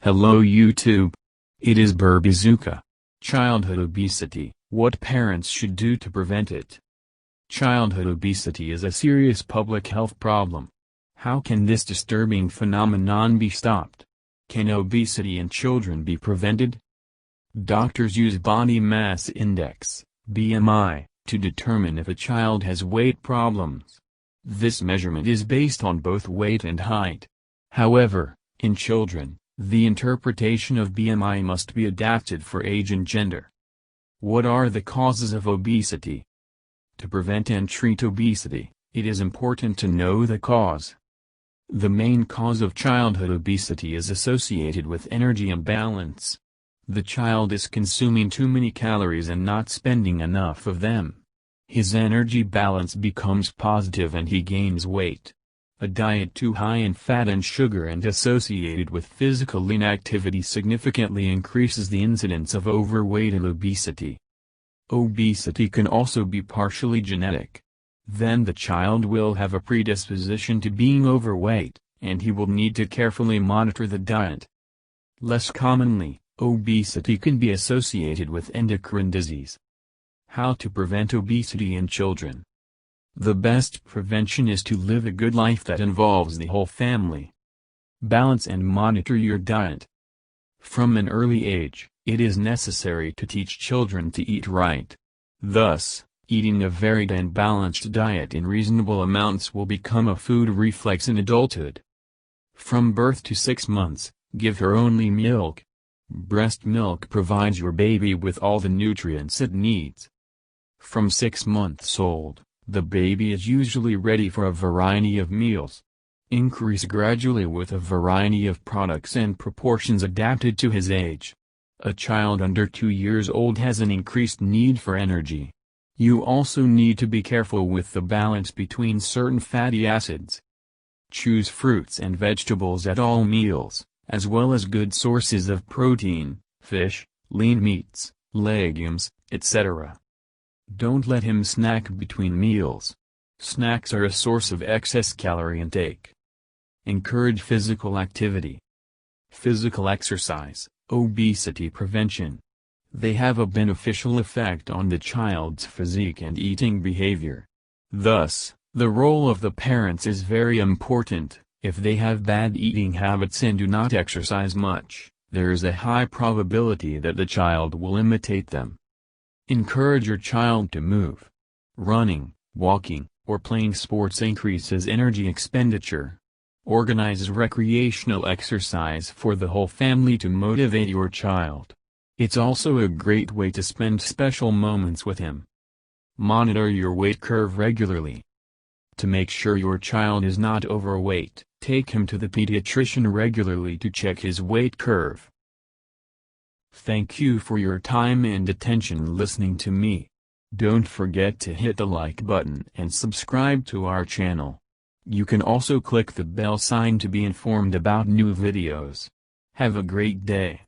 Hello YouTube. It is Burbazooka. Childhood obesity, what parents should do to prevent it. Childhood obesity is a serious public health problem. How can this disturbing phenomenon be stopped? Can obesity in children be prevented? Doctors use body mass index, BMI, to determine if a child has weight problems. This measurement is based on both weight and height. However, in children, the interpretation of BMI must be adapted for age and gender. What are the causes of obesity? To prevent and treat obesity, it is important to know the cause. The main cause of childhood obesity is associated with energy imbalance. The child is consuming too many calories and not spending enough of them. His energy balance becomes positive and he gains weight. A diet too high in fat and sugar and associated with physical inactivity significantly increases the incidence of overweight and obesity. Obesity can also be partially genetic. Then the child will have a predisposition to being overweight, and he will need to carefully monitor the diet. Less commonly, obesity can be associated with endocrine disease. How to prevent obesity in children? The best prevention is to live a good life that involves the whole family. Balance and monitor your diet. From an early age, it is necessary to teach children to eat right. Thus, eating a varied and balanced diet in reasonable amounts will become a food reflex in adulthood. From birth to 6 months, give her only milk. Breast milk provides your baby with all the nutrients it needs. From 6 months old, the baby is usually ready for a variety of meals. Increase gradually with a variety of products and proportions adapted to his age. A child under 2 years old has an increased need for energy. You also need to be careful with the balance between certain fatty acids. Choose fruits and vegetables at all meals, as well as good sources of protein, fish, lean meats, legumes, etc. Don't let him snack between meals. Snacks are a source of excess calorie intake. Encourage physical activity. Physical exercise, obesity prevention. They have a beneficial effect on the child's physique and eating behavior. Thus, the role of the parents is very important. If they have bad eating habits and do not exercise much, there is a high probability that the child will imitate them. Encourage your child to move. Running, walking, or playing sports increases energy expenditure. Organize recreational exercise for the whole family to motivate your child. It's also a great way to spend special moments with him. Monitor your weight curve regularly. To make sure your child is not overweight, take him to the pediatrician regularly to check his weight curve. Thank you for your time and attention listening to me. Don't forget to hit the like button and subscribe to our channel. You can also click the bell sign to be informed about new videos. Have a great day.